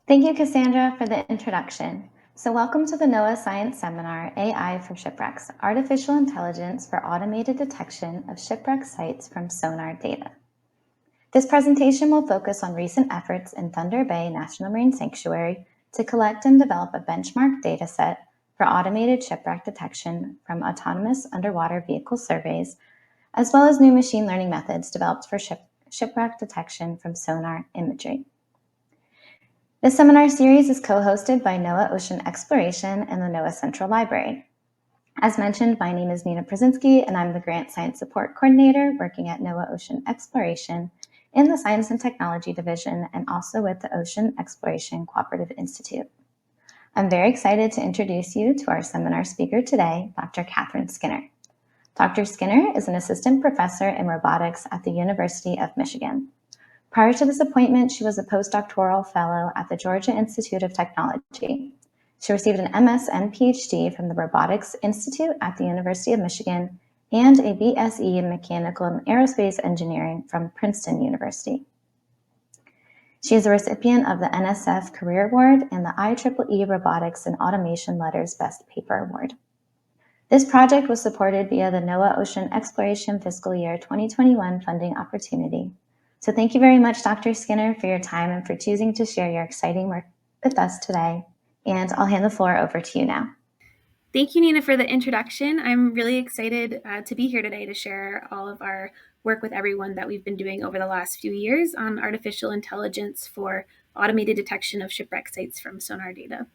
Thank you, Cassandra, for the introduction. So welcome to the NOAA Science Seminar, AI for Shipwrecks, Artificial Intelligence for Automated Detection of Shipwreck Sites from Sonar Data. This presentation will focus on recent efforts in Thunder Bay National Marine Sanctuary to collect and develop a benchmark dataset for automated shipwreck detection from autonomous underwater vehicle surveys, as well as new machine learning methods developed for shipwreck detection from sonar imagery. This seminar series is co-hosted by NOAA Ocean Exploration and the NOAA Central Library. As mentioned, my name is Nina Przinski, and I'm the Grant Science Support Coordinator working at NOAA Ocean Exploration in the Science and Technology Division and also with the Ocean Exploration Cooperative Institute. I'm very excited to introduce you to our seminar speaker today, Dr. Katherine Skinner. Dr. Skinner is an assistant professor in robotics at the University of Michigan. Prior to this appointment, she was a postdoctoral fellow at the Georgia Institute of Technology. She received an MS and Ph.D. from the Robotics Institute at the University of Michigan and a B.S.E. in Mechanical and Aerospace Engineering from Princeton University. She is a recipient of the NSF Career Award and the IEEE Robotics and Automation Letters Best Paper Award. This project was supported via the NOAA Ocean Exploration Fiscal Year 2021 funding opportunity. So thank you very much, Dr. Skinner, for your time and for choosing to share your exciting work with us today. And I'll hand the floor over to you now. Thank you, Nina, for the introduction. I'm really excited to be here today to share all of our work with everyone that we've been doing over the last few years on artificial intelligence for automated detection of shipwreck sites from sonar data.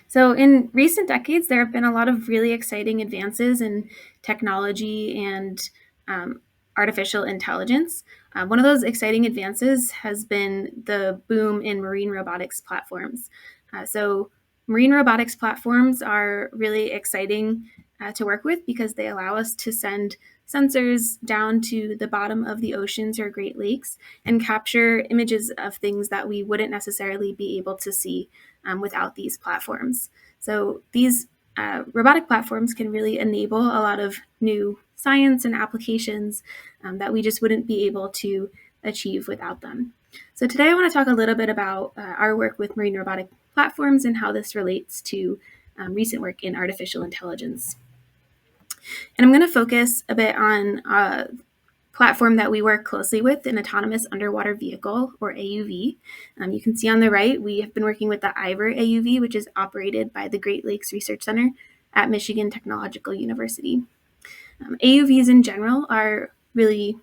So in recent decades, there have been a lot of really exciting advances in technology and artificial intelligence. One of those exciting advances has been the boom in marine robotics platforms. So marine robotics platforms are really exciting to work with because they allow us to send sensors down to the bottom of the oceans or Great Lakes and capture images of things that we wouldn't necessarily be able to see without these platforms. So these robotic platforms can really enable a lot of new science and applications that we just wouldn't be able to achieve without them. So today I want to talk a little bit about our work with marine robotic platforms and how this relates to recent work in artificial intelligence. And I'm going to focus a bit on a platform that we work closely with, an autonomous underwater vehicle, or AUV. You can see on the right, we have been working with the IVER AUV, which is operated by the Great Lakes Research Center at Michigan Technological University. AUVs in general are really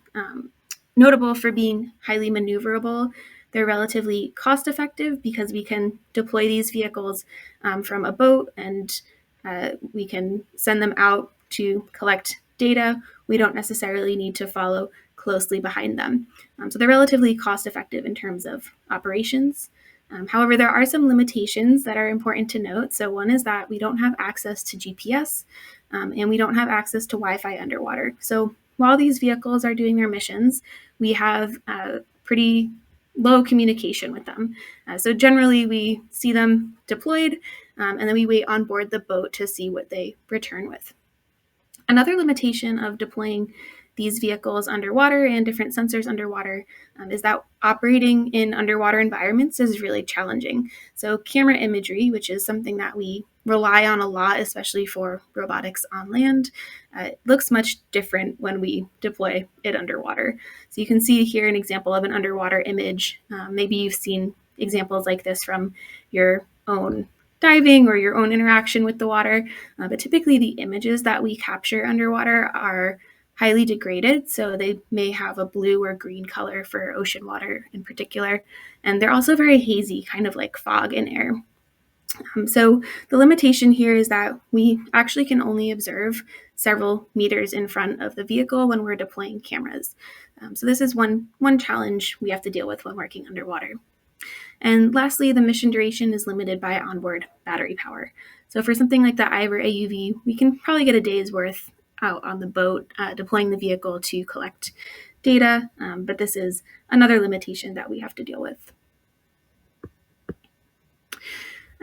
notable for being highly maneuverable. They're relatively cost-effective because we can deploy these vehicles from a boat and we can send them out to collect data. We don't necessarily need to follow closely behind them. So they're relatively cost-effective in terms of operations. However, there are some limitations that are important to note. So one is that we don't have access to GPS and we don't have access to Wi-Fi underwater. So while these vehicles are doing their missions, we have pretty low communication with them. So generally we see them deployed and then we wait on board the boat to see what they return with. Another limitation of deploying these vehicles underwater and different sensors underwater is that operating in underwater environments is really challenging. So camera imagery, which is something that we rely on a lot, especially for robotics on land, looks much different when we deploy it underwater. So you can see here an example of an underwater image. Maybe you've seen examples like this from your own diving or your own interaction with the water, but typically the images that we capture underwater are highly degraded, so they may have a blue or green color for ocean water in particular, and they're also very hazy, kind of like fog in air. So the limitation here is that we actually can only observe several meters in front of the vehicle when we're deploying cameras. So this is one challenge we have to deal with when working underwater. And lastly, the mission duration is limited by onboard battery power. So for something like the IVER AUV, we can probably get a day's worth out on the boat deploying the vehicle to collect data, but this is another limitation that we have to deal with.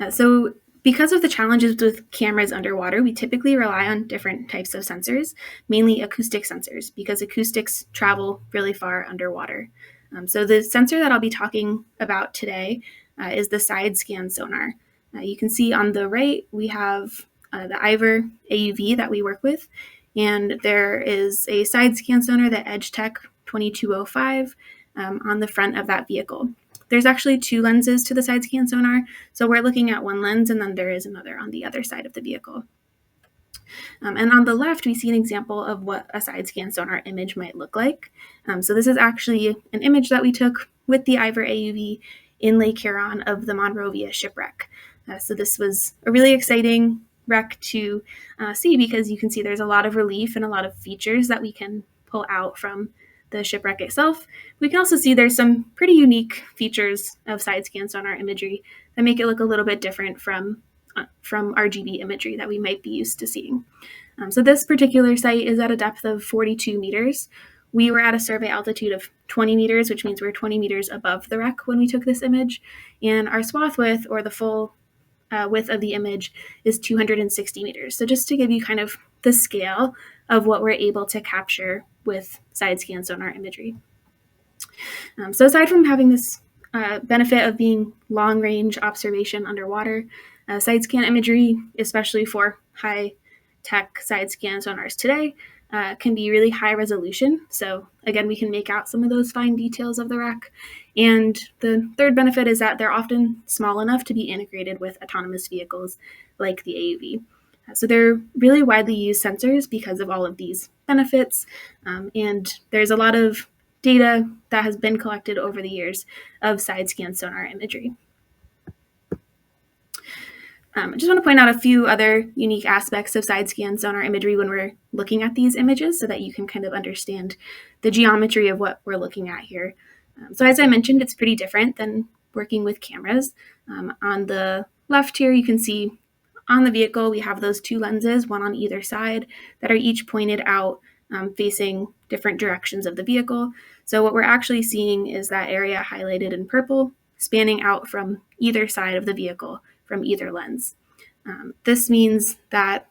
So because of the challenges with cameras underwater, we typically rely on different types of sensors, mainly acoustic sensors, because acoustics travel really far underwater. So the sensor that I'll be talking about today is the side scan sonar. You can see on the right, we have the IVER AUV that we work with, and there is a side scan sonar, the EdgeTech 2205, on the front of that vehicle. There's actually two lenses to the side scan sonar, so we're looking at one lens, and then there is another on the other side of the vehicle. And on the left, we see an example of what a side scan sonar image might look like. So this is actually an image that we took with the IVER AUV in Lake Huron of the Monrovia shipwreck. So this was a really exciting wreck to see, because you can see there's a lot of relief and a lot of features that we can pull out from the shipwreck itself. We can also see there's some pretty unique features of side scan sonar imagery that make it look a little bit different from RGB imagery that we might be used to seeing. So this particular site is at a depth of 42 meters. We were at a survey altitude of 20 meters, which means we're 20 meters above the wreck when we took this image. And our swath width, or the full width of the image, is 260 meters. So just to give you kind of the scale of what we're able to capture with side scan sonar imagery. So aside from having this benefit of being long range observation underwater, side scan imagery, especially for high tech side scan sonars today, can be really high resolution. So again, we can make out some of those fine details of the wreck. And the third benefit is that they're often small enough to be integrated with autonomous vehicles like the AUV. So they're really widely used sensors because of all of these benefits. And there's a lot of data that has been collected over the years of side scan sonar imagery. I just want to point out a few other unique aspects of side scan sonar imagery when we're looking at these images, so that you can kind of understand the geometry of what we're looking at here. So as I mentioned, it's pretty different than working with cameras. On the left here, you can see on the vehicle, we have those two lenses, one on either side, that are each pointed out facing different directions of the vehicle. So what we're actually seeing is that area highlighted in purple, spanning out from either side of the vehicle, from either lens. This means that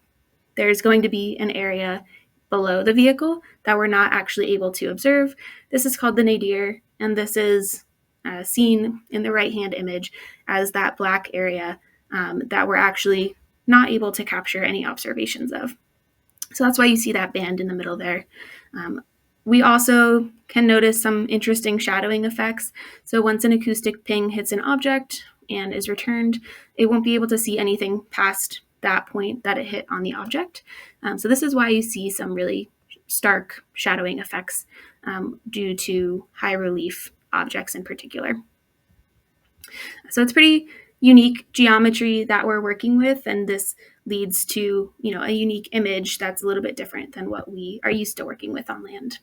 there's going to be an area below the vehicle that we're not actually able to observe. This is called the nadir, and this is seen in the right-hand image as that black area that we're actually not able to capture any observations of. So that's why you see that band in the middle there. We also can notice some interesting shadowing effects. So once an acoustic ping hits an object and is returned, it won't be able to see anything past that point that it hit on the object. So this is why you see some really stark shadowing effects due to high relief objects in particular. So it's pretty unique geometry that we're working with, and this leads to, a unique image that's a little bit different than what we are used to working with on land.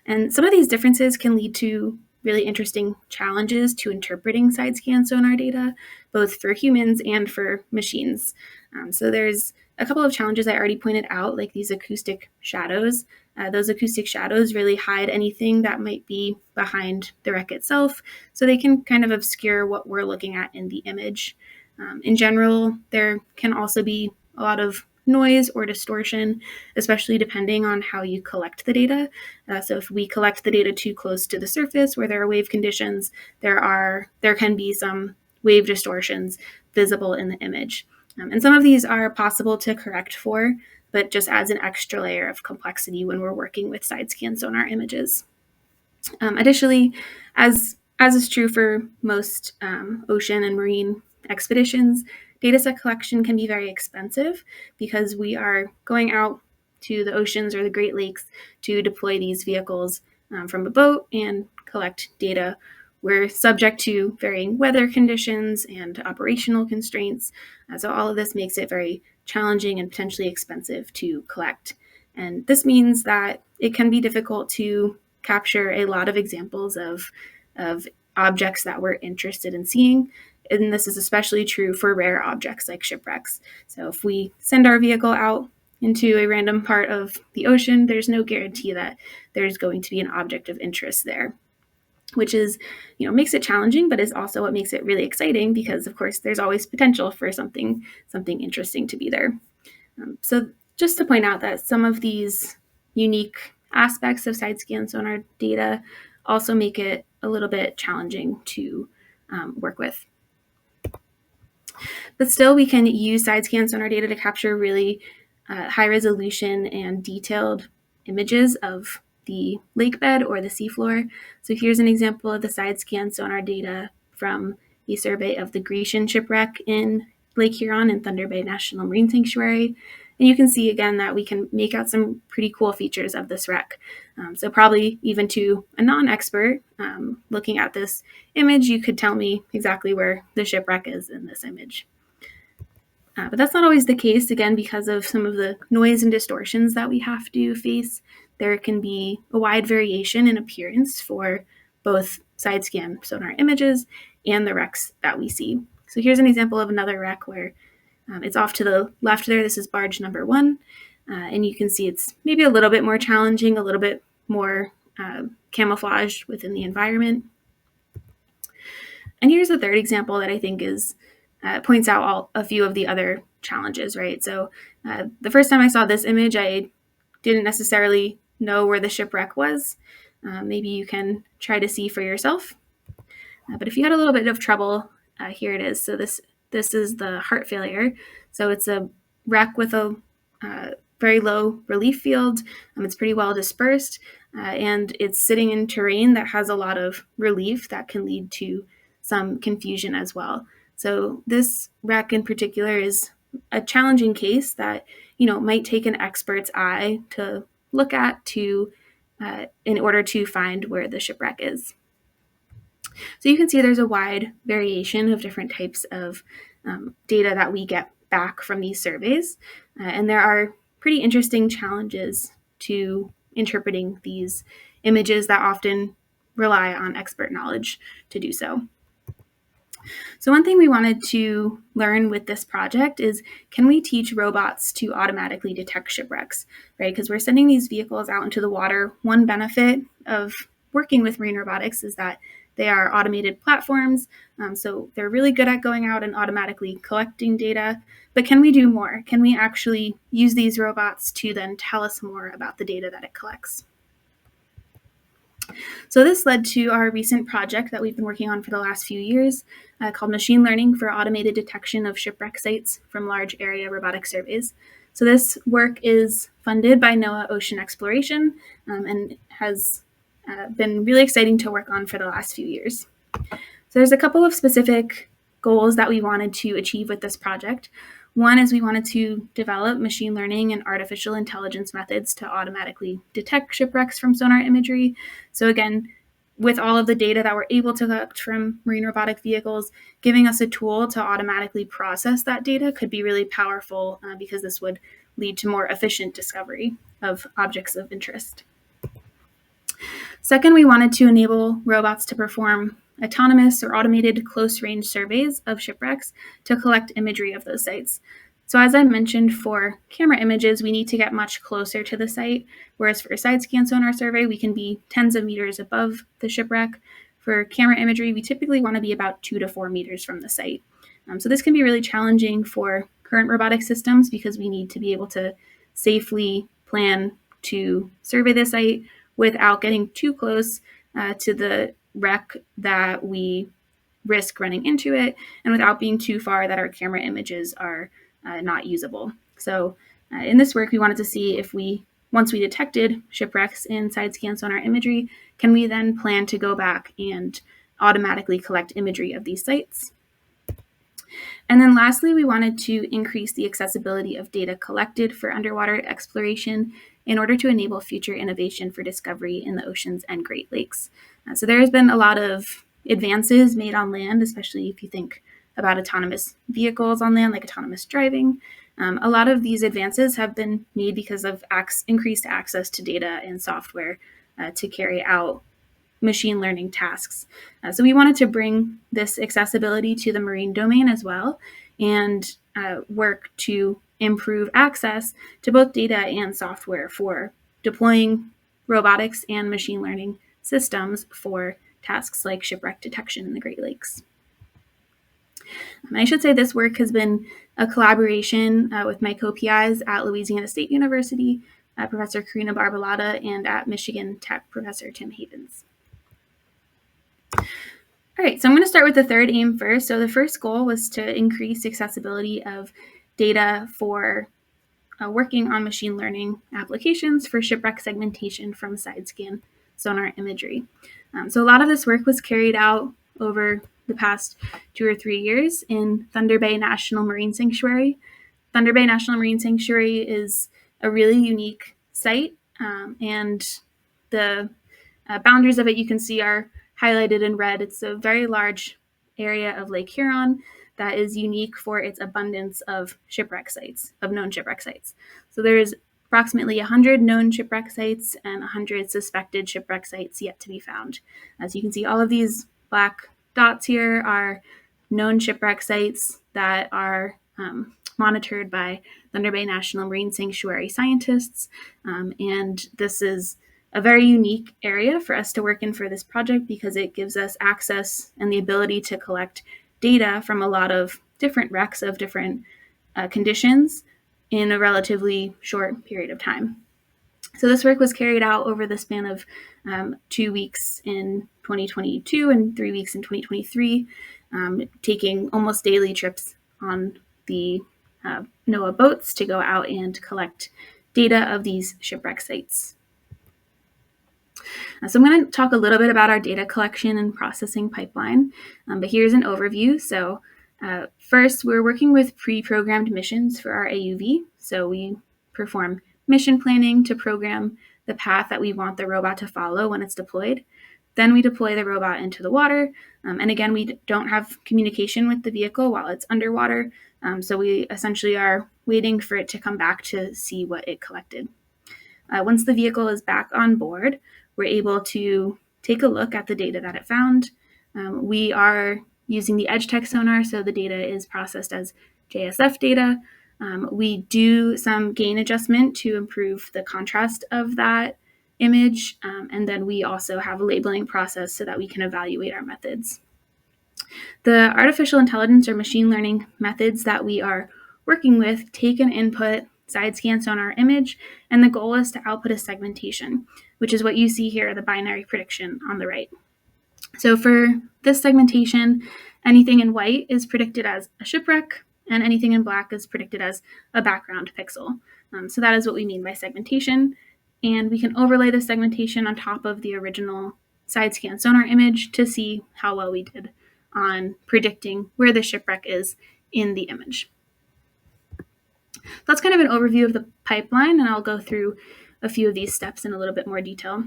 And some of these differences can lead to really interesting challenges to interpreting side scan sonar data, both for humans and for machines. So there's a couple of challenges I already pointed out, like these acoustic shadows. Those acoustic shadows really hide anything that might be behind the wreck itself, so they can kind of obscure what we're looking at in the image. In general, there can also be a lot of noise or distortion, especially depending on how you collect the data. So if we collect the data too close to the surface where there are wave conditions, there can be some wave distortions visible in the image. And some of these are possible to correct for, but just adds an extra layer of complexity when we're working with side scan sonar images. Additionally, as is true for most ocean and marine expeditions, dataset collection can be very expensive because we are going out to the oceans or the Great Lakes to deploy these vehicles from a boat and collect data. We're subject to varying weather conditions and operational constraints. So all of this makes it very challenging and potentially expensive to collect. And this means that it can be difficult to capture a lot of examples of objects that we're interested in seeing. And this is especially true for rare objects like shipwrecks. So if we send our vehicle out into a random part of the ocean, there's no guarantee that there's going to be an object of interest there, which is, makes it challenging, but is also what makes it really exciting because, of course, there's always potential for something interesting to be there. So just to point out that some of these unique aspects of side scan sonar data also make it a little bit challenging to work with. But still, we can use side scan sonar data to capture really high resolution and detailed images of the lake bed or the seafloor. So here's an example of the side scan sonar data from the survey of the Grecian shipwreck in Lake Huron and Thunder Bay National Marine Sanctuary. And you can see again that we can make out some pretty cool features of this wreck. So probably even to a non-expert looking at this image, you could tell me exactly where the shipwreck is in this image. But that's not always the case, again, because of some of the noise and distortions that we have to face. There can be a wide variation in appearance for both side scan sonar images and the wrecks that we see. So here's an example of another wreck where it's off to the left there. This is barge number 1. And you can see it's maybe a little bit more challenging, a little bit more camouflaged within the environment. And here's the third example that I think is points out a few of the other challenges, right? So the first time I saw this image, I didn't necessarily know where the shipwreck was. Maybe you can try to see for yourself. But if you had a little bit of trouble, here it is. So this is the heart failure. So it's a wreck with a very low relief field. It's pretty well dispersed, and it's sitting in terrain that has a lot of relief that can lead to some confusion as well. So this wreck in particular is a challenging case that, might take an expert's eye to look at in order to find where the shipwreck is. So you can see there's a wide variation of different types of data that we get back from these surveys. And there are pretty interesting challenges to interpreting these images that often rely on expert knowledge to do so. So one thing we wanted to learn with this project is, can we teach robots to automatically detect shipwrecks, right? Because we're sending these vehicles out into the water. One benefit of working with marine robotics is that they are automated platforms, so they're really good at going out and automatically collecting data. But can we do more? Can we actually use these robots to then tell us more about the data that it collects? So this led to our recent project that we've been working on for the last few years called Machine Learning for Automated Detection of Shipwreck Sites from Large Area Robotic Surveys. So this work is funded by NOAA Ocean Exploration and has been really exciting to work on for the last few years. So there's a couple of specific goals that we wanted to achieve with this project. One is we wanted to develop machine learning and artificial intelligence methods to automatically detect shipwrecks from sonar imagery. So again, with all of the data that we're able to collect from marine robotic vehicles, giving us a tool to automatically process that data could be really powerful because this would lead to more efficient discovery of objects of interest. Second, we wanted to enable robots to perform autonomous or automated close-range surveys of shipwrecks to collect imagery of those sites. So as I mentioned, for camera images, we need to get much closer to the site, whereas for a side scan sonar survey, we can be tens of meters above the shipwreck. For camera imagery, we typically want to be about 2 to 4 meters from the site. So this can be really challenging for current robotic systems because we need to be able to safely plan to survey the site without getting too close to the wreck that we risk running into it, and without being too far that our camera images are not usable. So in this work, we wanted to see if once we detected shipwrecks in side scan sonar imagery, can we then plan to go back and automatically collect imagery of these sites? And then lastly, we wanted to increase the accessibility of data collected for underwater exploration in order to enable future innovation for discovery in the oceans and Great Lakes. So there has been a lot of advances made on land, especially if you think about autonomous vehicles on land, like autonomous driving. A lot of these advances have been made because of increased access to data and software to carry out machine learning tasks. So we wanted to bring this accessibility to the marine domain as well, and work to improve access to both data and software for deploying robotics and machine learning systems for tasks like shipwreck detection in the Great Lakes. And I should say this work has been a collaboration with my co-PIs at Louisiana State University, Professor Karina Barbalotta, and at Michigan Tech, Professor Tim Havens. All right, so I'm going to start with the third aim first. So the first goal was to increase accessibility of data for working on machine learning applications for shipwreck segmentation from side scan sonar imagery. So a lot of this work was carried out over the past 2 or 3 years in Thunder Bay National Marine Sanctuary. Thunder Bay National Marine Sanctuary is a really unique site, and the boundaries of it you can see are highlighted in red. It's a very large area of Lake Huron that is unique for its abundance of shipwreck sites, of known shipwreck sites. So there's approximately 100 known shipwreck sites and 100 suspected shipwreck sites yet to be found. As you can see, all of these black dots here are known shipwreck sites that are monitored by Thunder Bay National Marine Sanctuary scientists, and this is a very unique area for us to work in for this project because it gives us access and the ability to collect data from a lot of different wrecks of different conditions in a relatively short period of time. So this work was carried out over the span of 2 weeks in 2022 and 3 weeks in 2023, taking almost daily trips on the NOAA boats to go out and collect data of these shipwreck sites. So I'm going to talk a little bit about our data collection and processing pipeline, but here's an overview. So first, we're working with pre-programmed missions for our AUV. So we perform mission planning to program the path that we want the robot to follow when it's deployed. Then we deploy the robot into the water. And again, we don't have communication with the vehicle while it's underwater. So we essentially are waiting for it to come back to see what it collected. Once the vehicle is back on board, we're able to take a look at the data that it found. We are using the edge tech sonar, so the data is processed as JSF data. We do some gain adjustment to improve the contrast of that image, and then we also have a labeling process so that we can evaluate our methods. The artificial intelligence or machine learning methods that we are working with take an input side scan sonar image, and the goal is to output a segmentation, which is what you see here, the binary prediction on the right. So for this segmentation, anything in white is predicted as a shipwreck, and anything in black is predicted as a background pixel. So that is what we mean by segmentation. And we can overlay the segmentation on top of the original side scan sonar image to see how well we did on predicting where the shipwreck is in the image. That's kind of an overview of the pipeline, and I'll go through a few of these steps in a little bit more detail.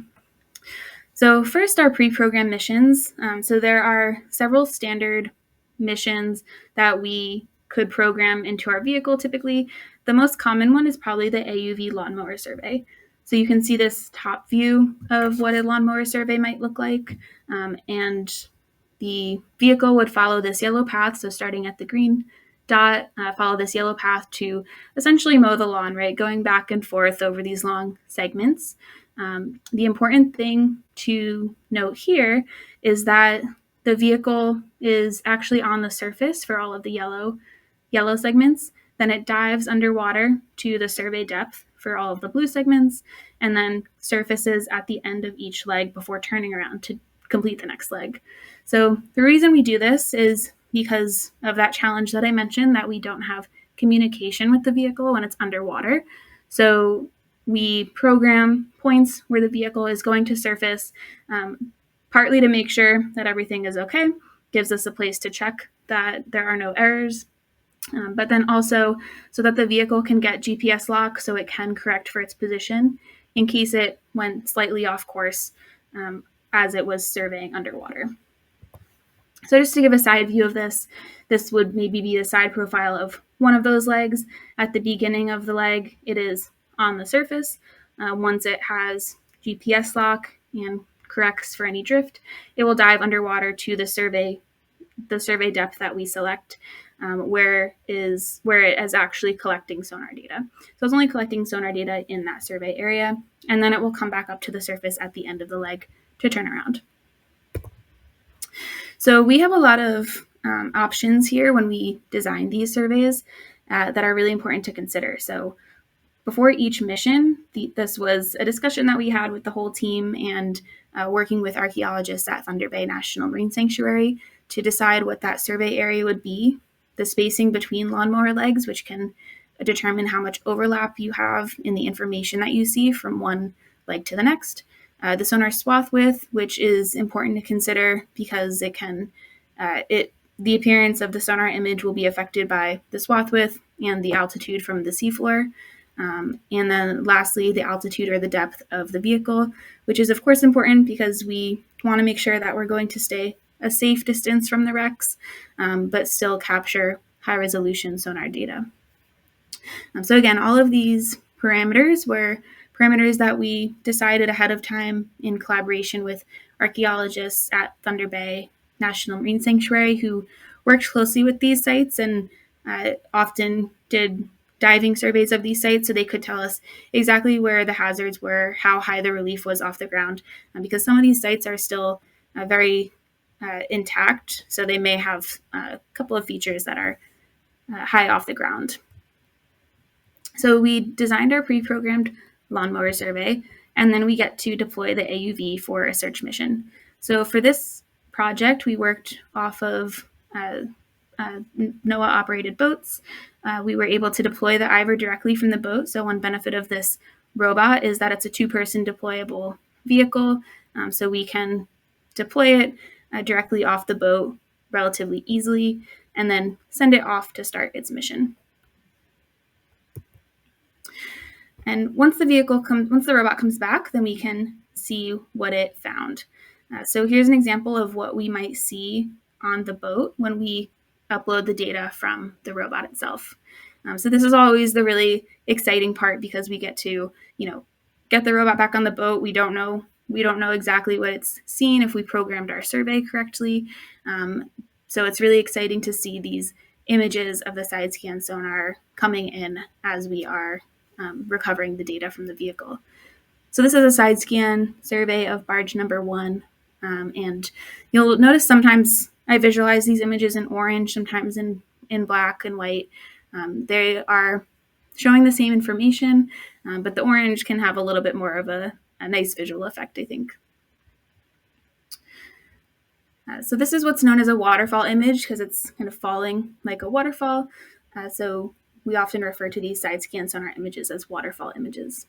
So first, our pre-programmed missions. So there are several standard missions that we could program into our vehicle typically. The most common one is probably the AUV lawnmower survey. So you can see this top view of what a lawnmower survey might look like. And the vehicle would follow this yellow path, so starting at the green dot, follow this yellow path to essentially mow the lawn, right? Going back and forth over these long segments. The important thing to note here is that the vehicle is actually on the surface for all of the yellow segments. Then it dives underwater to the survey depth for all of the blue segments, and then surfaces at the end of each leg before turning around to complete the next leg. So the reason we do this is because of that challenge that I mentioned, that we don't have communication with the vehicle when it's underwater. So we program points where the vehicle is going to surface, partly to make sure that everything is okay, gives us a place to check that there are no errors, but then also so that the vehicle can get GPS lock so it can correct for its position in case it went slightly off course as it was surveying underwater. So just to give a side view of this, this would maybe be the side profile of one of those legs. At the beginning of the leg, it is on the surface. Once it has GPS lock and corrects for any drift, it will dive underwater to the survey depth that we select, where it is actually collecting sonar data. So it's only collecting sonar data in that survey area, and then it will come back up to the surface at the end of the leg to turn around. So we have a lot of options here when we design these surveys that are really important to consider. So before each mission, this was a discussion that we had with the whole team and working with archaeologists at Thunder Bay National Marine Sanctuary to decide what that survey area would be, the spacing between lawnmower legs, which can determine how much overlap you have in the information that you see from one leg to the next. The sonar swath width, which is important to consider because it can, the appearance of the sonar image will be affected by the swath width and the altitude from the seafloor. And then lastly, the altitude or the depth of the vehicle, which is of course important because we want to make sure that we're going to stay a safe distance from the wrecks, but still capture high resolution sonar data. So again, all of these parameters were parameters that we decided ahead of time in collaboration with archaeologists at Thunder Bay National Marine Sanctuary who worked closely with these sites and often did diving surveys of these sites so they could tell us exactly where the hazards were, how high the relief was off the ground, because some of these sites are still very intact, so they may have a couple of features that are high off the ground. So we designed our pre-programmed lawnmower survey, and then we get to deploy the AUV for a search mission. So for this project, we worked off of NOAA-operated boats. We were able to deploy the IVR directly from the boat. So one benefit of this robot is that it's a two-person deployable vehicle. So we can deploy it directly off the boat relatively easily and then send it off to start its mission. And once the robot comes back, then we can see what it found. So here's an example of what we might see on the boat when we upload the data from the robot itself. So this is always the really exciting part because we get to, get the robot back on the boat. We don't know exactly what it's seen if we programmed our survey correctly. So it's really exciting to see these images of the side scan sonar coming in as we are recovering the data from the vehicle. So this is a side scan survey of barge number 1. And you'll notice sometimes I visualize these images in orange, sometimes in black and white. They are showing the same information, but the orange can have a little bit more of a nice visual effect, I think. So this is what's known as a waterfall image because it's kind of falling like a waterfall. So we often refer to these side scan sonar images as waterfall images.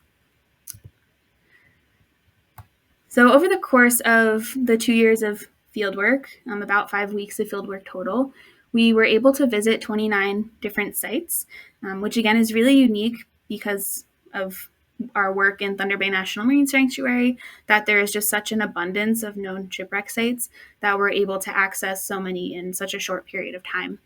So over the course of the 2 years of fieldwork, about 5 weeks of fieldwork total, we were able to visit 29 different sites, which again is really unique because of our work in Thunder Bay National Marine Sanctuary, that there is just such an abundance of known shipwreck sites that we're able to access so many in such a short period of time.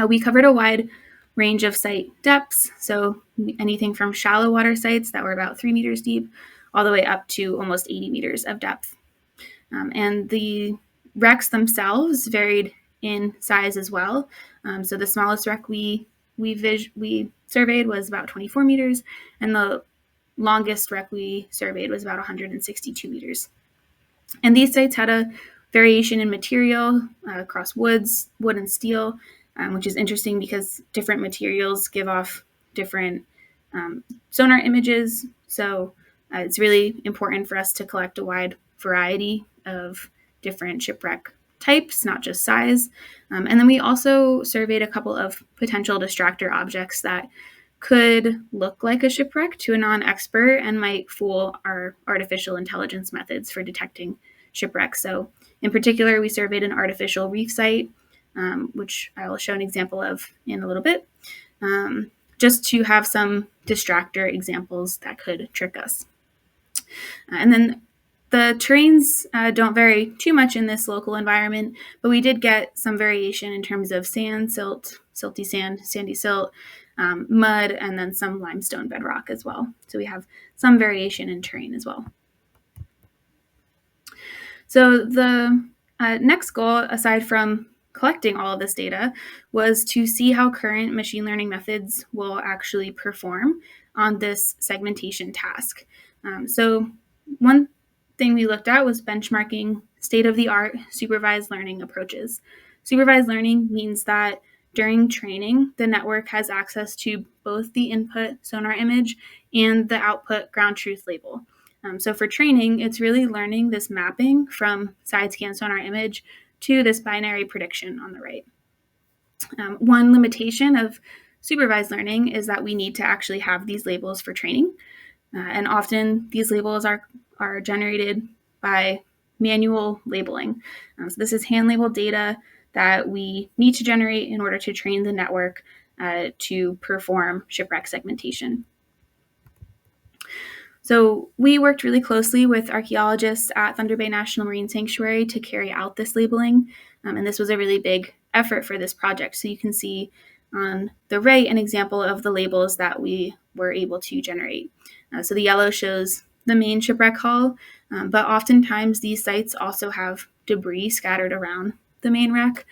We covered a wide range of site depths, so anything from shallow water sites that were about 3 meters deep all the way up to almost 80 meters of depth. And the wrecks themselves varied in size as well. So the smallest wreck we surveyed was about 24 meters, and the longest wreck we surveyed was about 162 meters. And these sites had a variation in material across wood and steel, which is interesting because different materials give off different sonar images. So it's really important for us to collect a wide variety of different shipwreck types, not just size. And then we also surveyed a couple of potential distractor objects that could look like a shipwreck to a non-expert and might fool our artificial intelligence methods for detecting shipwrecks. So in particular, we surveyed an artificial reef site, which I will show an example of in a little bit, just to have some distractor examples that could trick us. And then the terrains don't vary too much in this local environment, but we did get some variation in terms of sand, silt, silty sand, sandy silt, mud, and then some limestone bedrock as well. So we have some variation in terrain as well. So the next goal, aside from collecting all of this data, was to see how current machine learning methods will actually perform on this segmentation task. So one thing we looked at was benchmarking state-of-the-art supervised learning approaches. Supervised learning means that during training, the network has access to both the input sonar image and the output ground truth label. So for training, it's really learning this mapping from side scan sonar image to this binary prediction on the right. One limitation of supervised learning is that we need to actually have these labels for training. And often these labels are generated by manual labeling. So this is hand labeled data that we need to generate in order to train the network to perform shipwreck segmentation. So we worked really closely with archaeologists at Thunder Bay National Marine Sanctuary to carry out this labeling. And this was a really big effort for this project. So you can see on the right an example of the labels that we were able to generate. So the yellow shows the main shipwreck hull, but oftentimes these sites also have debris scattered around the main wreck.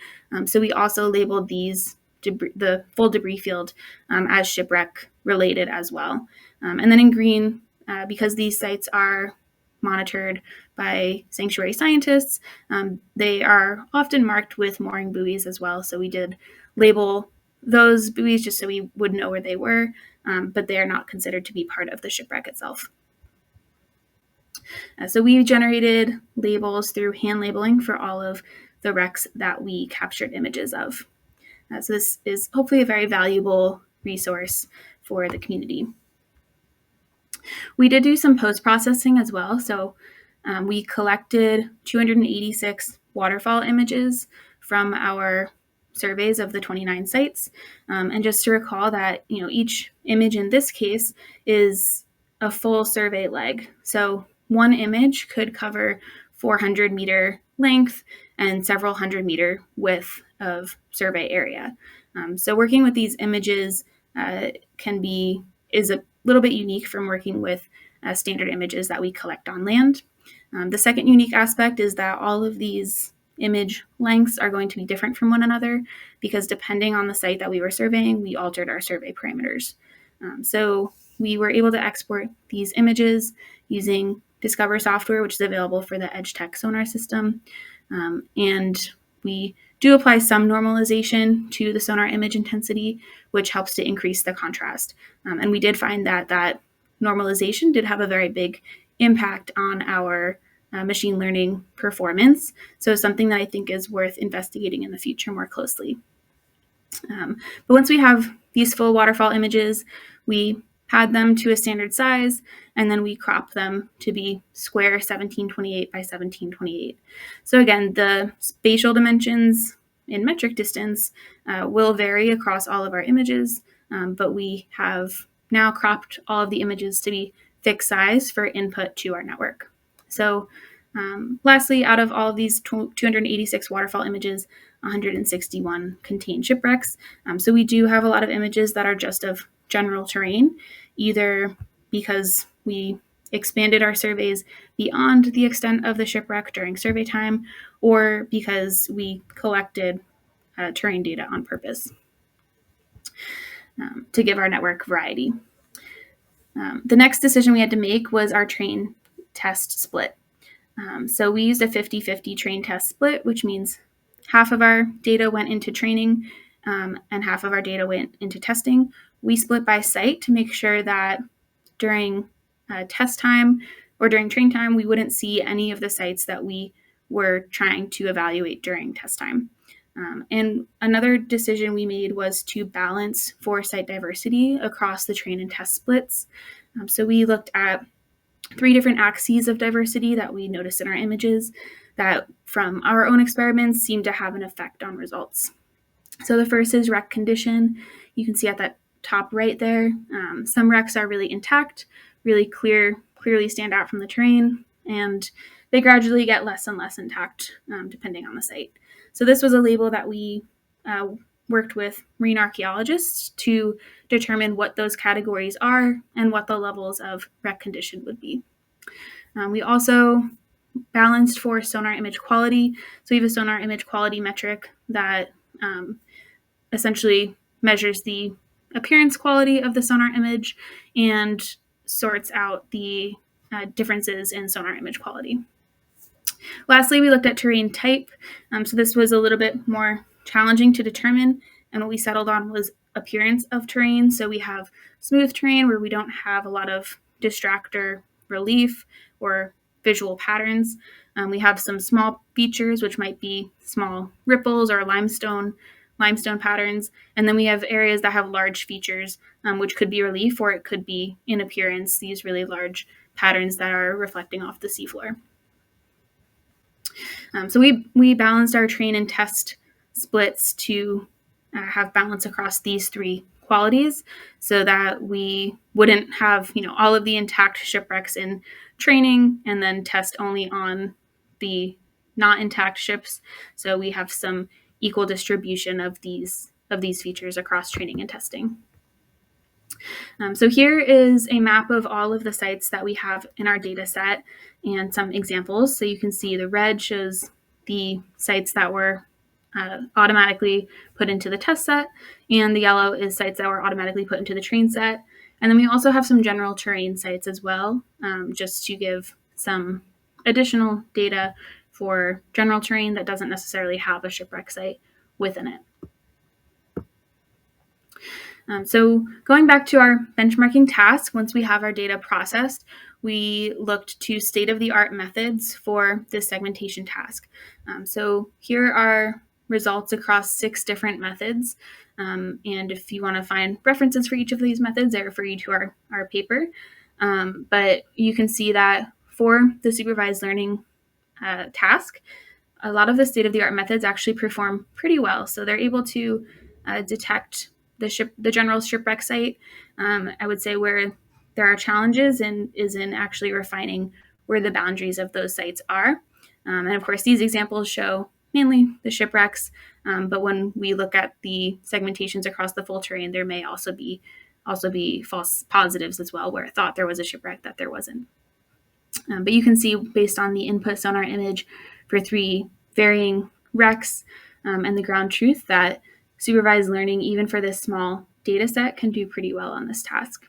So we also labeled these the full debris field as shipwreck related as well. And then in green, because these sites are monitored by sanctuary scientists, they are often marked with mooring buoys as well. So we did label those buoys just so we would know where they were, but they are not considered to be part of the shipwreck itself. So we generated labels through hand labeling for all of the wrecks that we captured images of. So this is hopefully a very valuable resource for the community. We did do some post-processing as well. So we collected 286 waterfall images from our surveys of the 29 sites. And just to recall that, each image in this case is a full survey leg. So one image could cover 400-meter length and several 100-meter width of survey area. So working with these images is a little bit unique from working with standard images that we collect on land. The second unique aspect is that all of these image lengths are going to be different from one another because depending on the site that we were surveying, we altered our survey parameters. So we were able to export these images using Discover software, which is available for the EdgeTech sonar system. And we do apply some normalization to the sonar image intensity, which helps to increase the contrast. And we did find that normalization did have a very big impact on our machine learning performance. So something that I think is worth investigating in the future more closely. But once we have these full waterfall images, we pad them to a standard size, and then we crop them to be square 1728 by 1728. So again, the spatial dimensions in metric distance will vary across all of our images, but we have now cropped all of the images to be fixed size for input to our network. So lastly, out of all of these 286 waterfall images, 161 contain shipwrecks. So we do have a lot of images that are just of general terrain, either because we expanded our surveys beyond the extent of the shipwreck during survey time, or because we collected terrain data on purpose to give our network variety. The next decision we had to make was our train test split. So we used a 50-50 train test split, which means half of our data went into training and half of our data went into testing. We split by site to make sure that during test time or during train time, we wouldn't see any of the sites that we were trying to evaluate during test time. And another decision we made was to balance for site diversity across the train and test splits. So we looked at 3 different axes of diversity that we noticed in our images that from our own experiments seem to have an effect on results. So the first is wreck condition. You can see at that top right there, some wrecks are really intact, really clearly stand out from the terrain, and they gradually get less and less intact depending on the site. So this was a label that we worked with marine archaeologists to determine what those categories are and what the levels of wreck condition would be. We also balanced for sonar image quality. So we have a sonar image quality metric that essentially measures the appearance quality of the sonar image and sorts out the differences in sonar image quality. Lastly, we looked at terrain type. So this was a little bit more challenging to determine And what we settled on was appearance of terrain. So we have smooth terrain where we don't have a lot of distractor relief or visual patterns. We have some small features, which might be small ripples or limestone patterns. And then we have areas that have large features, which could be relief or it could be in appearance, these really large patterns that are reflecting off the seafloor. So we balanced our train and test splits to have balance across these three qualities so that we wouldn't have, all of the intact shipwrecks in training and then test only on the not intact ships. So we have some equal distribution of these features across training and testing. So here is a map of all of the sites that we have in our data set and some examples. So you can see the red shows the sites that were automatically put into the test set, and the yellow is sites that were automatically put into the train set. And then we also have some general terrain sites as well, just to give some additional data for general terrain that doesn't necessarily have a shipwreck site within it. So going back to our benchmarking task, once we have our data processed, we looked to state-of-the-art methods for this segmentation task. So here are results across 6 different methods. And if you want to find references for each of these methods, I refer you to our paper. But you can see that for the supervised learning task, a lot of the state-of-the-art methods actually perform pretty well. So they're able to detect the general shipwreck site. I would say where there are challenges is in actually refining where the boundaries of those sites are. And of course, these examples show mainly the shipwrecks, but when we look at the segmentations across the full terrain, there may also be false positives as well, where it thought there was a shipwreck that there wasn't. But you can see based on the input sonar image for 3 varying wrecks and the ground truth that supervised learning, even for this small data set, can do pretty well on this task.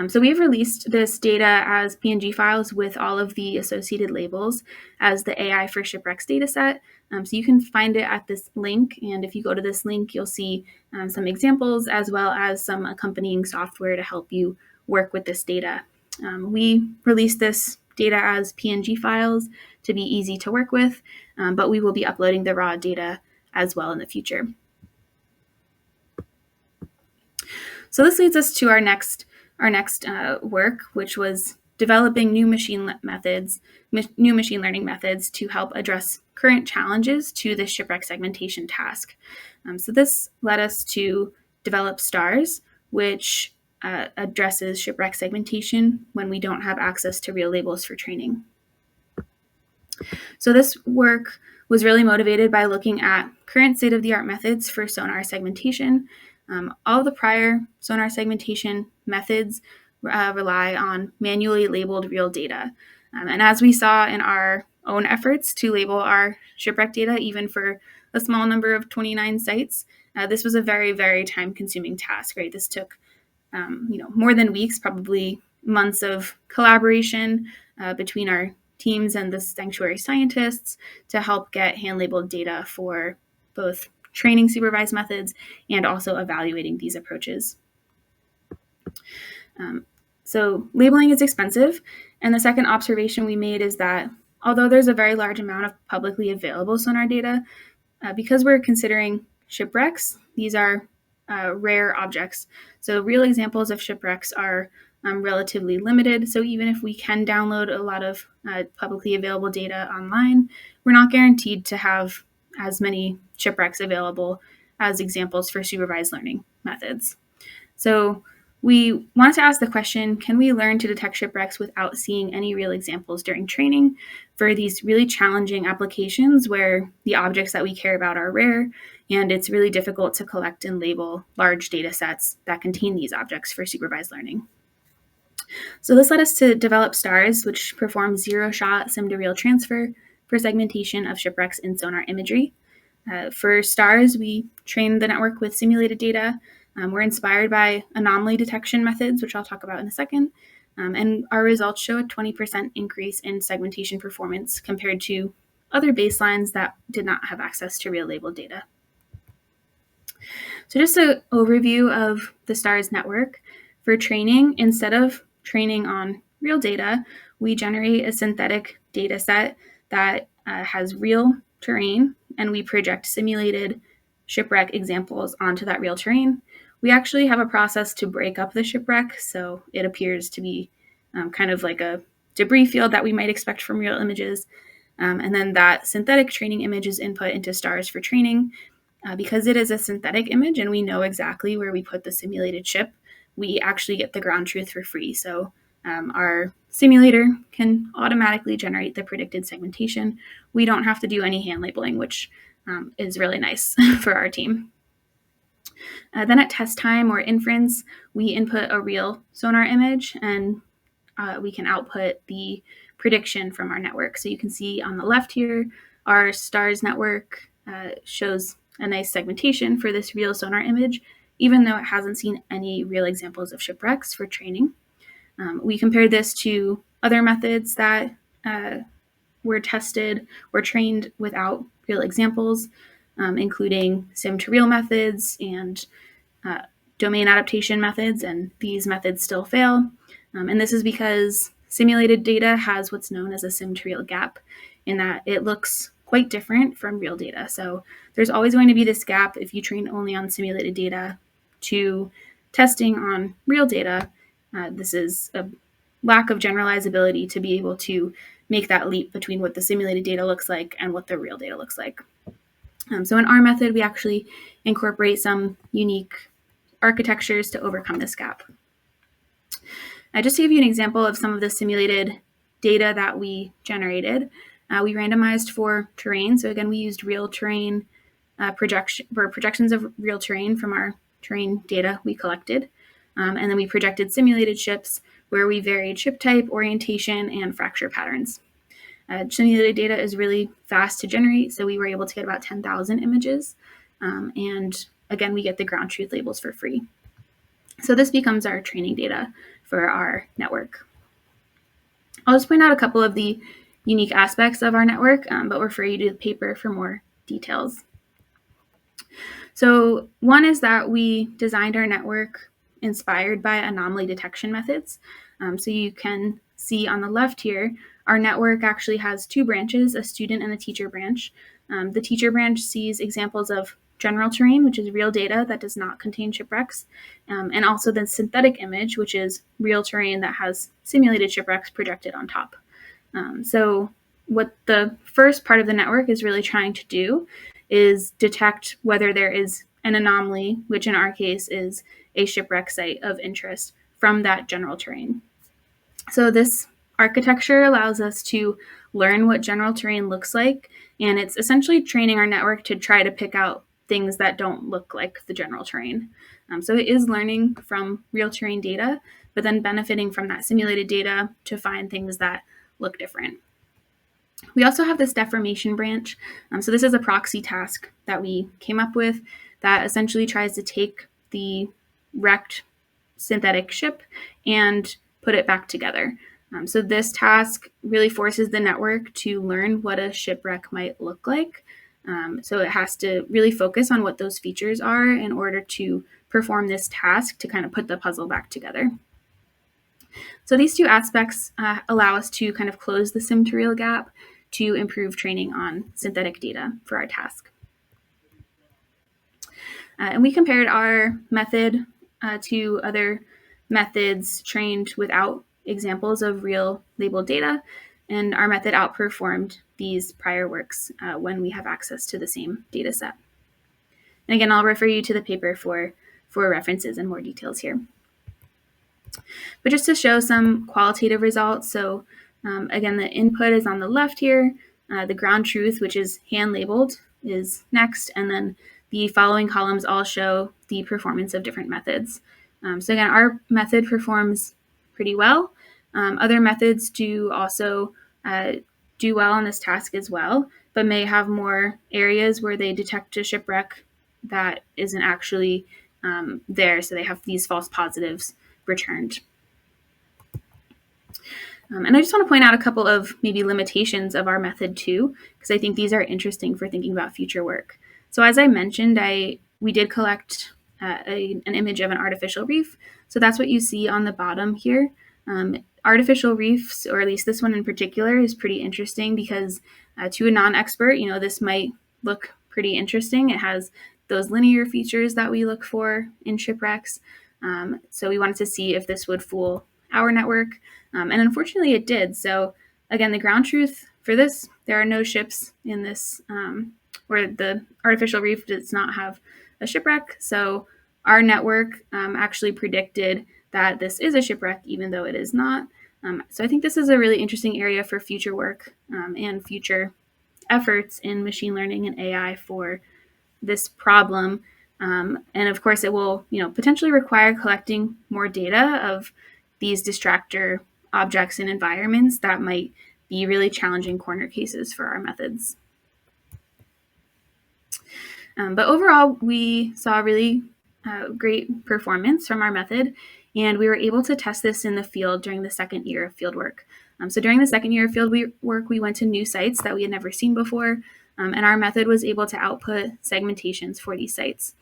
So we've released this data as PNG files with all of the associated labels as the AI4Shipwrecks dataset. So you can find it at this link, and if you go to this link, you'll see some examples as well as some accompanying software to help you work with this data. We released this data as PNG files to be easy to work with, but we will be uploading the raw data as well in the future. So this leads us to our next work, which was developing new machine learning methods to help address current challenges to the shipwreck segmentation task. So this led us to develop STARS, which addresses shipwreck segmentation when we don't have access to real labels for training. So this work was really motivated by looking at current state-of-the-art methods for sonar segmentation. All the prior sonar segmentation methods rely on manually labeled real data. And as we saw in our own efforts to label our shipwreck data, even for a small number of 29 sites, this was a very, very time-consuming task, right? This took more than weeks, probably months of collaboration between our teams and the sanctuary scientists to help get hand-labeled data for both training supervised methods and also evaluating these approaches. So labeling is expensive, and the second observation we made is that although there's a very large amount of publicly available sonar data, because we're considering shipwrecks, these are rare objects. So real examples of shipwrecks are relatively limited. So even if we can download a lot of publicly available data online, we're not guaranteed to have as many shipwrecks available as examples for supervised learning methods. So we wanted to ask the question, can we learn to detect shipwrecks without seeing any real examples during training for these really challenging applications where the objects that we care about are rare and it's really difficult to collect and label large data sets that contain these objects for supervised learning? So this led us to develop STARS, which performs zero-shot sim-to-real transfer for segmentation of shipwrecks in sonar imagery. For STARS, we trained the network with simulated data. We're inspired by anomaly detection methods, which I'll talk about in a second. And our results show a 20% increase in segmentation performance compared to other baselines that did not have access to real labeled data. So just an overview of the STARS network. For training, instead of training on real data, we generate a synthetic data set that has real terrain, and we project simulated shipwreck examples onto that real terrain. We actually have a process to break up the shipwreck, so it appears to be kind of like a debris field that we might expect from real images. And then that synthetic training image is input into STARS for training. Because it is a synthetic image and we know exactly where we put the simulated ship, we actually get the ground truth for free. So our simulator can automatically generate the predicted segmentation. We don't have to do any hand labeling, which is really nice for our team. Then at test time or inference, we input a real sonar image and we can output the prediction from our network. So you can see on the left here, our STARS network shows a nice segmentation for this real sonar image, even though it hasn't seen any real examples of shipwrecks for training. We compared this to other methods that were tested or trained without real examples, including sim to real methods and domain adaptation methods, and these methods still fail. And this is because simulated data has what's known as a sim to real gap, in that it looks quite different from real data. So there's always going to be this gap if you train only on simulated data to testing on real data. This is a lack of generalizability to be able to make that leap between what the simulated data looks like and what the real data looks like. So in our method, we actually incorporate some unique architectures to overcome this gap. Just to give you an example of some of the simulated data that we generated, we randomized for terrain. So again, we used real terrain projections of real terrain from our terrain data we collected. And then we projected simulated ships where we varied ship type, orientation, and fracture patterns. Simulated data is really fast to generate, so we were able to get about 10,000 images. And again, we get the ground truth labels for free. So this becomes our training data for our network. I'll just point out a couple of the unique aspects of our network, but refer you to the paper for more details. So one is that we designed our network inspired by anomaly detection methods. So you can see on the left here, our network actually has two branches, a student and a teacher branch. The teacher branch sees examples of general terrain, which is real data that does not contain shipwrecks, and also the synthetic image, which is real terrain that has simulated shipwrecks projected on top. So what the first part of the network is really trying to do is detect whether there is an anomaly, which in our case is a shipwreck site of interest from that general terrain. So this architecture allows us to learn what general terrain looks like, and it's essentially training our network to try to pick out things that don't look like the general terrain. So it is learning from real terrain data, but then benefiting from that simulated data to find things that look different. We also have this deformation branch. So this is a proxy task that we came up with that essentially tries to take the wrecked synthetic ship and put it back together. So this task really forces the network to learn what a shipwreck might look like. So it has to really focus on what those features are in order to perform this task to kind of put the puzzle back together. So these two aspects allow us to kind of close the sim to real gap to improve training on synthetic data for our task. And we compared our method to other methods trained without examples of real labeled data, and our method outperformed these prior works when we have access to the same data set. And again, I'll refer you to the paper for references and more details here. But just to show some qualitative results, so again, the input is on the left here. The ground truth, which is hand labeled, is next, and then the following columns all show the performance of different methods. So again, our method performs pretty well. Other methods do also do well on this task as well, but may have more areas where they detect a shipwreck that isn't actually there, so they have these false positives returned. And I just want to point out a couple of maybe limitations of our method too, because I think these are interesting for thinking about future work. So as I mentioned, we did collect an image of an artificial reef. So that's what you see on the bottom here. Artificial reefs, or at least this one in particular, is pretty interesting because to a non-expert, this might look pretty interesting. It has those linear features that we look for in shipwrecks. So we wanted to see if this would fool our network. And unfortunately it did. So again, the ground truth for this, there are no ships in this, where the artificial reef does not have a shipwreck. So our network actually predicted that this is a shipwreck, even though it is not. So I think this is a really interesting area for future work and future efforts in machine learning and AI for this problem. And of course, it will potentially require collecting more data of these distractor objects and environments that might be really challenging corner cases for our methods. But overall, we saw really great performance from our method, and we were able to test this in the field during the second year of fieldwork. So during the second year of field work, we went to new sites that we had never seen before, and our method was able to output segmentations for these sites.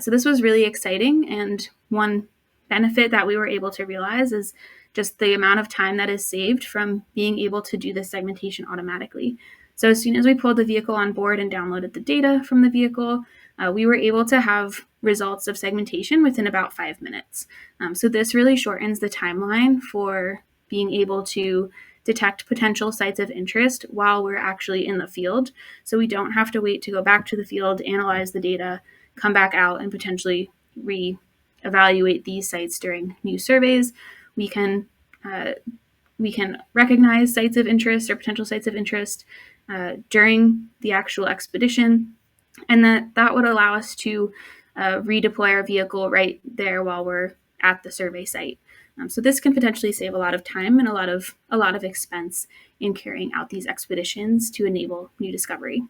So this was really exciting, and one benefit that we were able to realize is just the amount of time that is saved from being able to do this segmentation automatically. So as soon as we pulled the vehicle on board and downloaded the data from the vehicle, we were able to have results of segmentation within about 5 minutes. So this really shortens the timeline for being able to detect potential sites of interest while we're actually in the field. So we don't have to wait to go back to the field, analyze the data, come back out, and potentially re-evaluate these sites during new surveys. We can recognize sites of interest or potential sites of interest during the actual expedition, and that would allow us to redeploy our vehicle right there while we're at the survey site. So this can potentially save a lot of time and a lot of expense in carrying out these expeditions to enable new discovery.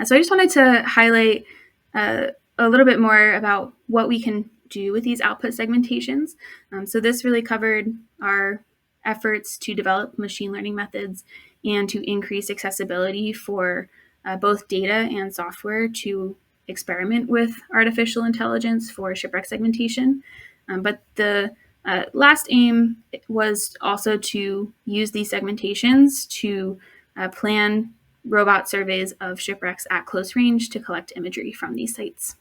So I just wanted to highlight a little bit more about what we can do with these output segmentations. So this really covered our efforts to develop machine learning methods and to increase accessibility for both data and software to experiment with artificial intelligence for shipwreck segmentation. But the last aim was also to use these segmentations to plan robot surveys of shipwrecks at close range to collect imagery from these sites.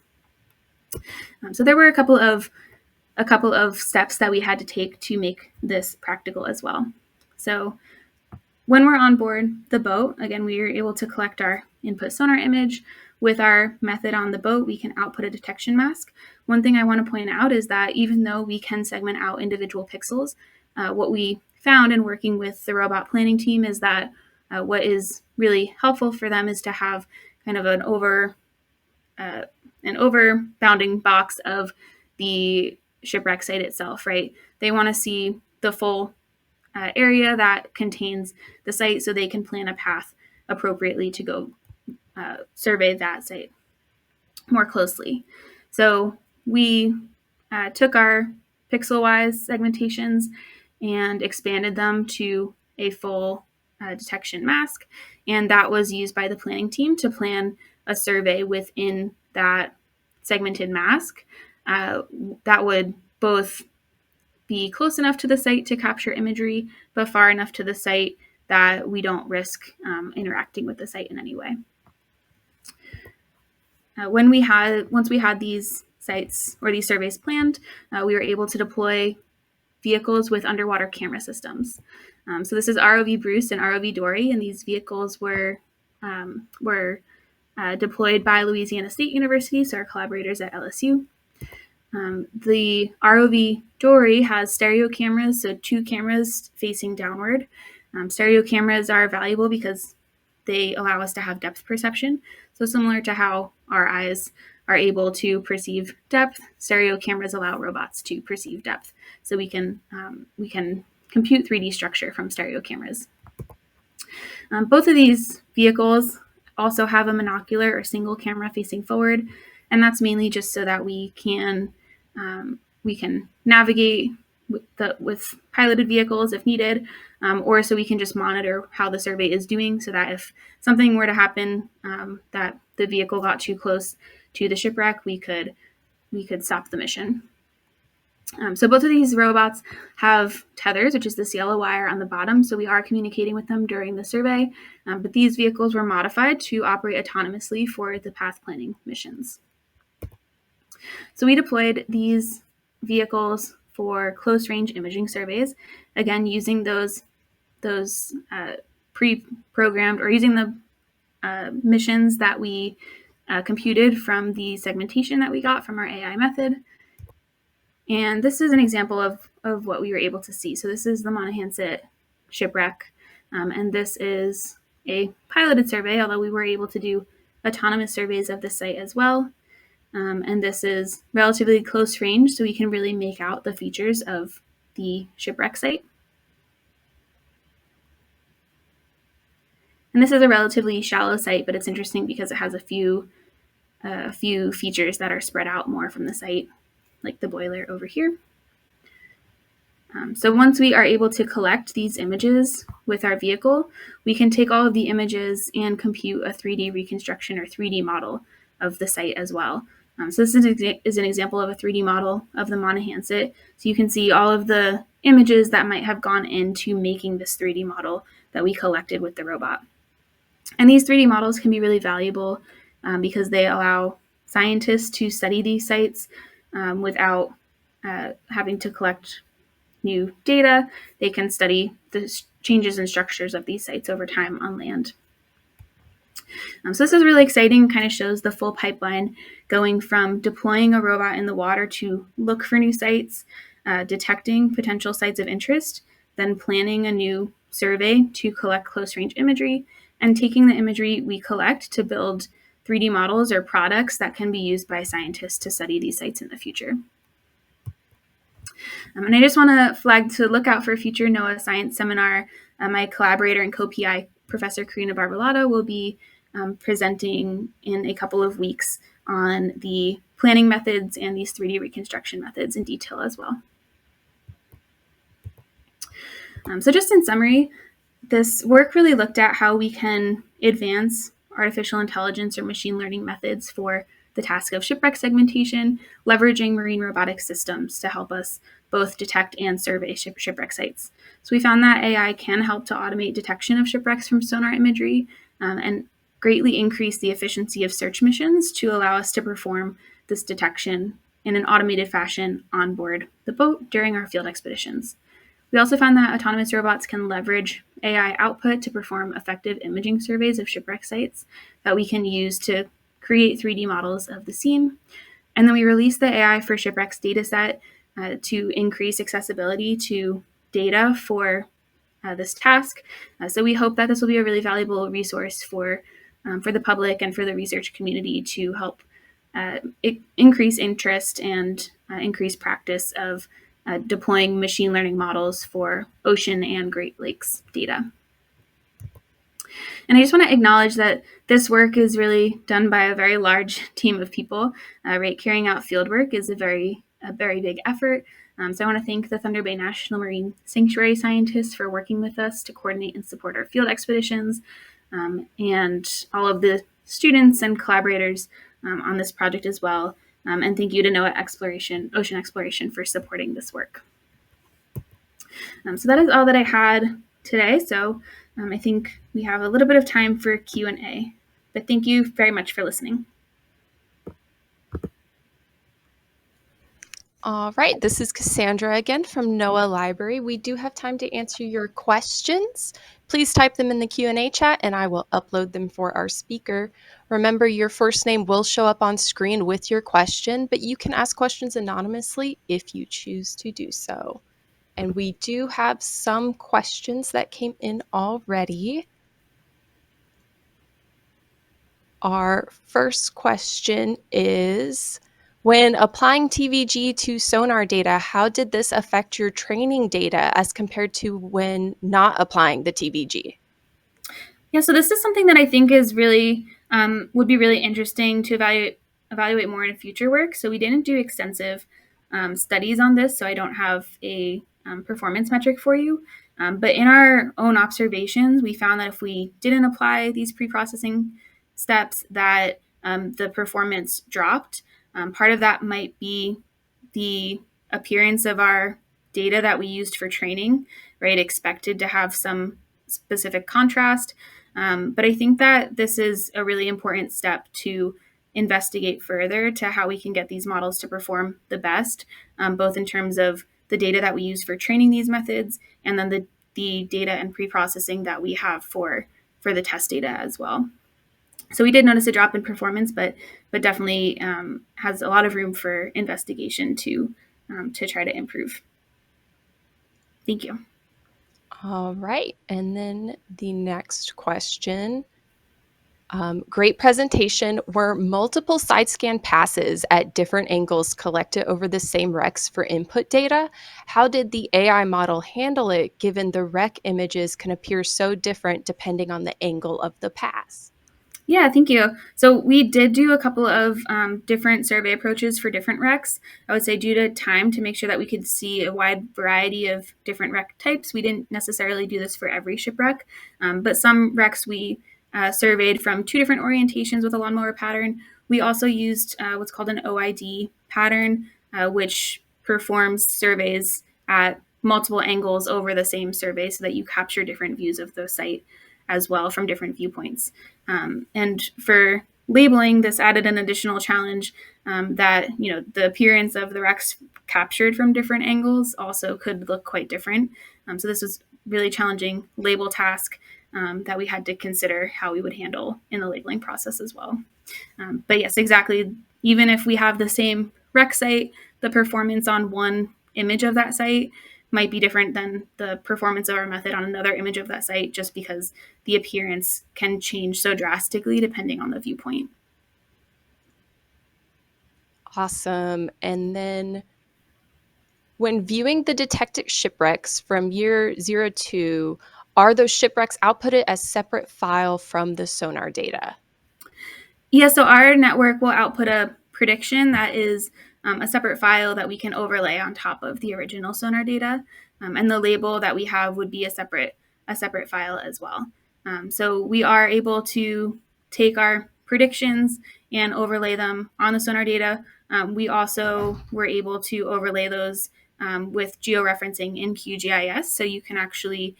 So there were a couple of steps that we had to take to make this practical as well. So when we're on board the boat, again, we were able to collect our input sonar image. With our method on the boat, we can output a detection mask. One thing I want to point out is that even though we can segment out individual pixels, what we found in working with the robot planning team is that what is really helpful for them is to have kind of an overbounding box of the shipwreck site itself, right? They want to see the full area that contains the site so they can plan a path appropriately to go survey that site more closely. So we took our pixel-wise segmentations and expanded them to a full detection mask, and that was used by the planning team to plan a survey within that segmented mask that would both be close enough to the site to capture imagery, but far enough to the site that we don't risk interacting with the site in any way. Once we had these sites or these surveys planned, we were able to deploy vehicles with underwater camera systems. So this is ROV Bruce and ROV Dory, and these vehicles were deployed by Louisiana State University, so our collaborators at LSU. The ROV Dory has stereo cameras, so 2 cameras facing downward. Stereo cameras are valuable because they allow us to have depth perception. So similar to how our eyes are able to perceive depth, stereo cameras allow robots to perceive depth. So we can compute 3D structure from stereo cameras. Both of these vehicles also have a monocular or single camera facing forward, and that's mainly just so that we can navigate with piloted vehicles if needed, or so we can just monitor how the survey is doing, so that if something were to happen, that the vehicle got too close to the shipwreck, we could stop the mission. So both of these robots have tethers, which is this yellow wire on the bottom, so we are communicating with them during the survey, but these vehicles were modified to operate autonomously for the path planning missions. So we deployed these vehicles for close-range imaging surveys, again, using those pre-programmed, or using the missions that we computed from the segmentation that we got from our AI method. And this is an example of what we were able to see. So this is the Monahans shipwreck, and this is a piloted survey, although we were able to do autonomous surveys of the site as well. And this is relatively close range, so we can really make out the features of the shipwreck site. And this is a relatively shallow site, but it's interesting because it has a few features that are spread out more from the site, like the boiler over here. So once we are able to collect these images with our vehicle, we can take all of the images and compute a 3D reconstruction or 3D model of the site as well. So this is an example of a 3D model of the Monahans. So you can see all of the images that might have gone into making this 3D model that we collected with the robot. And these 3D models can be really valuable because they allow scientists to study these sites without having to collect new data. They can study the changes and structures of these sites over time on land. So this is really exciting, kind of shows the full pipeline going from deploying a robot in the water to look for new sites, detecting potential sites of interest, then planning a new survey to collect close-range imagery, and taking the imagery we collect to build 3D models or products that can be used by scientists to study these sites in the future. And I just want to flag to look out for a future NOAA science seminar. My collaborator and co-PI, Professor Karina Barbalato, will be presenting in a couple of weeks on the planning methods and these 3D reconstruction methods in detail as well. So just in summary, this work really looked at how we can advance artificial intelligence or machine learning methods for the task of shipwreck segmentation, leveraging marine robotic systems to help us both detect and survey shipwreck sites. So we found that AI can help to automate detection of shipwrecks from sonar imagery and greatly increase the efficiency of search missions to allow us to perform this detection in an automated fashion on board the boat during our field expeditions. We also found that autonomous robots can leverage AI output to perform effective imaging surveys of shipwreck sites that we can use to create 3D models of the scene. And then we released the AI4Shipwrecks dataset to increase accessibility to data for this task. So we hope that this will be a really valuable resource for the public and for the research community to help increase interest and increase practice of deploying machine learning models for ocean and Great Lakes data. And I just want to acknowledge that this work is really done by a very large team of people. Right, carrying out field work is a very big effort. So I want to thank the Thunder Bay National Marine Sanctuary scientists for working with us to coordinate and support our field expeditions, and all of the students and collaborators on this project as well. And thank you to NOAA Ocean Exploration for supporting this work. So that is all that I had today. So I think we have a little bit of time for Q&A, but thank you very much for listening. All right, this is Cassandra again from NOAA Library. We do have time to answer your questions. Please type them in the Q&A chat and I will upload them for our speaker. Remember, your first name will show up on screen with your question, but you can ask questions anonymously if you choose to do so. And we do have some questions that came in already. Our first question is, when applying TVG to sonar data, how did this affect your training data as compared to when not applying the TVG? Yeah, so this is something that I think is really would be really interesting to evaluate more in future work. So we didn't do extensive studies on this, so I don't have a performance metric for you. But in our own observations, we found that if we didn't apply these pre-processing steps, that the performance dropped. Part of that might be the appearance of our data that we used for training, right? Expected to have some specific contrast. But I think that this is a really important step to investigate further to how we can get these models to perform the best, both in terms of the data that we use for training these methods and then the data and pre-processing that we have for the test data as well. So we did notice a drop in performance, but definitely has a lot of room for investigation to try to improve. Thank you. All right. And then the next question. Great presentation. Were multiple side scan passes at different angles collected over the same RECs for input data? How did the AI model handle it, given the REC images can appear so different depending on the angle of the pass? Yeah, thank you. So we did do a couple of different survey approaches for different RECs. I would say due to time, to make sure that we could see a wide variety of different REC types, we didn't necessarily do this for every shipwreck, but some RECs we surveyed from 2 different orientations with a lawnmower pattern. We also used what's called an OID pattern, which performs surveys at multiple angles over the same survey so that you capture different views of the site as well from different viewpoints. And for labeling, this added an additional challenge that the appearance of the RECs captured from different angles also could look quite different. So this was really challenging label task that we had to consider how we would handle in the labeling process as well. But yes, exactly. Even if we have the same REC site, the performance on one image of that site might be different than the performance of our method on another image of that site, just because the appearance can change so drastically depending on the viewpoint. Awesome. And then when viewing the detected shipwrecks from year 02, are those shipwrecks outputted as separate file from the sonar data? Yeah, so our network will output a prediction that is a separate file that we can overlay on top of the original sonar data, and the label that we have would be a separate file as well. So we are able to take our predictions and overlay them on the sonar data. We also were able to overlay those with georeferencing in QGIS, so you can actually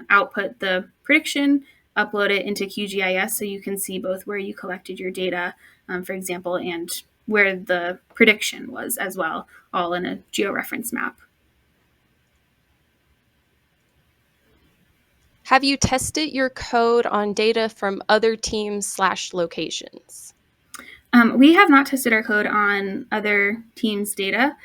output the prediction, upload it into QGIS so you can see both where you collected your data, for example, and where the prediction was as well, all in a georeference map. Have you tested your code on data from other teams/locations? We have not tested our code on other teams' data.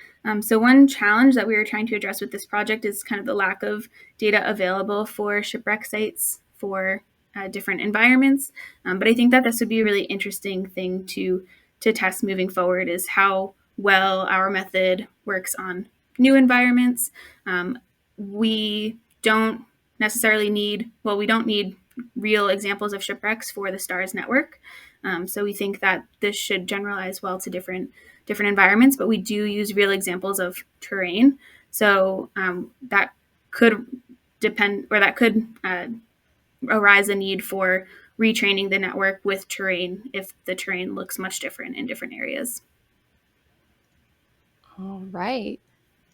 So one challenge that we were trying to address with this project is kind of the lack of data available for shipwreck sites for different environments. But I think that this would be a really interesting thing to test moving forward, is how well our method works on new environments. We don't necessarily need, we don't need real examples of shipwrecks for the STARS network. So we think that this should generalize well to different environments, but we do use real examples of terrain. So that could arise a need for retraining the network with terrain if the terrain looks much different in different areas. All right.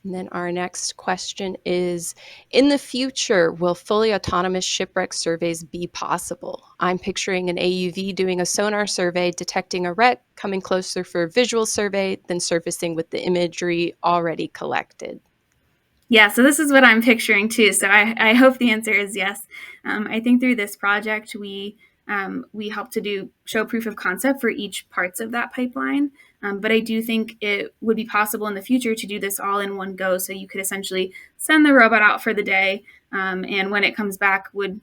And then our next question is, in the future, will fully autonomous shipwreck surveys be possible? I'm picturing an AUV doing a sonar survey, detecting a wreck, coming closer for a visual survey, then surfacing with the imagery already collected. Yeah, so this is what I'm picturing too. So I hope the answer is yes. I think through this project, we help to show proof of concept for each parts of that pipeline. But I do think it would be possible in the future to do this all in one go. So you could essentially send the robot out for the day, and when it comes back, would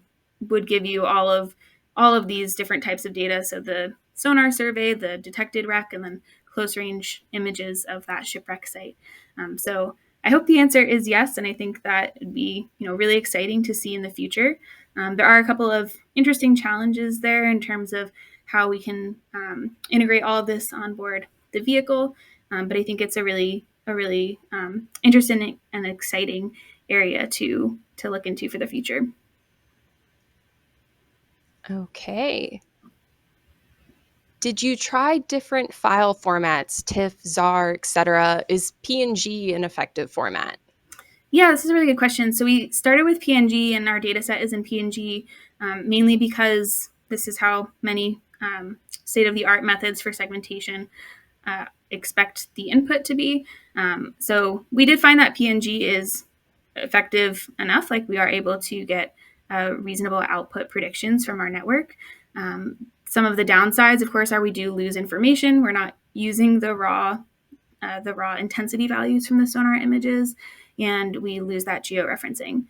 give you all of these different types of data. So the sonar survey, the detected wreck, and then close range images of that shipwreck site. So I hope the answer is yes, and I think that would be really exciting to see in the future. There are a couple of interesting challenges there in terms of how we can integrate all of this on board the vehicle, but I think it's a really a really interesting and exciting area to look into for the future. Okay. Did you try different file formats, TIFF, ZAR, etc.? Is PNG an effective format? Yeah, this is a really good question. So we started with PNG, and our data set is in PNG, mainly because this is how many state-of-the-art methods for segmentation expect the input to be. So we did find that PNG is effective enough, like we are able to get reasonable output predictions from our network. Some of the downsides, of course, are we do lose information. We're not using the raw intensity values from the sonar images, and we lose that georeferencing.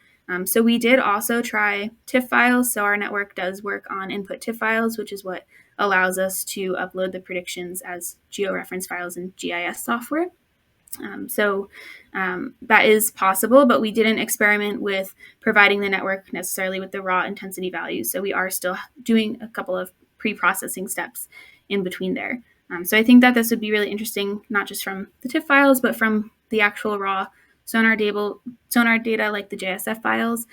So we did also try TIFF files. So our network does work on input TIFF files, which is what allows us to upload the predictions as georeference files in GIS software. That is possible, but we didn't experiment with providing the network necessarily with the raw intensity values. So we are still doing a couple of pre-processing steps in between there. So I think that this would be really interesting, not just from the TIFF files, but from the actual raw sonar data like the JSF files.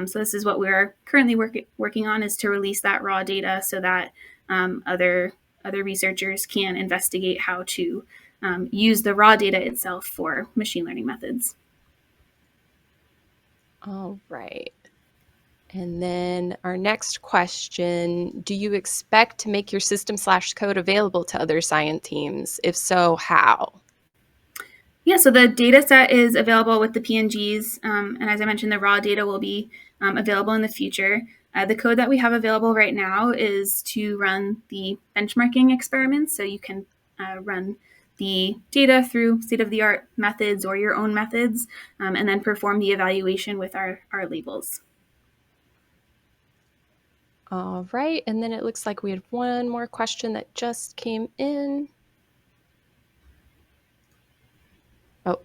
So this is what we're currently working on, is to release that raw data so that other researchers can investigate how to use the raw data itself for machine learning methods. All right. And then our next question, do you expect to make your system/code available to other science teams? If so, how? Yeah, so the data set is available with the PNGs, and as I mentioned, the raw data will be available in the future. The code that we have available right now is to run the benchmarking experiments, so you can run the data through state-of-the-art methods or your own methods, and then perform the evaluation with our labels. All right, and then it looks like we had one more question that just came in. Oh,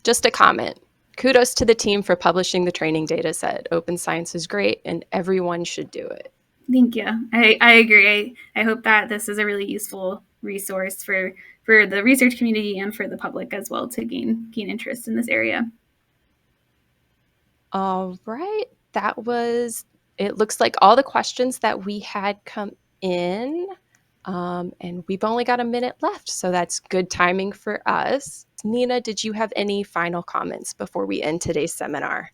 just a comment. Kudos to the team for publishing the training data set. Open science is great and everyone should do it. Thank you. I agree. I hope that this is a really useful resource for the research community and for the public as well to gain interest in this area. All right, it looks like all the questions that we had come in, and we've only got a minute left, so that's good timing for us. Nina, did you have any final comments before we end today's seminar?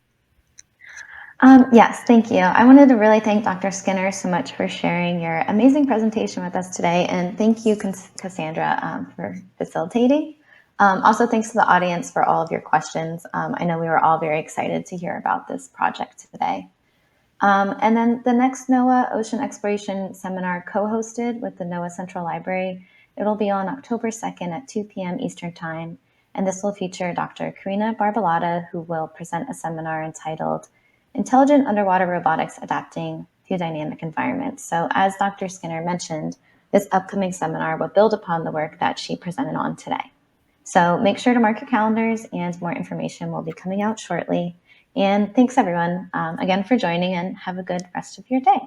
Yes, thank you. I wanted to really thank Dr. Skinner so much for sharing your amazing presentation with us today, and thank you, Cassandra, for facilitating. Also, thanks to the audience for all of your questions. I know we were all very excited to hear about this project today. And then the next NOAA Ocean Exploration Seminar co-hosted with the NOAA Central Library, it'll be on October 2nd at 2 p.m. Eastern Time, and this will feature Dr. Karina Barbalatta, who will present a seminar entitled Intelligent Underwater Robotics Adapting to Dynamic Environments. So as Dr. Skinner mentioned, this upcoming seminar will build upon the work that she presented on today. So make sure to mark your calendars, and more information will be coming out shortly. And thanks everyone again for joining, and have a good rest of your day.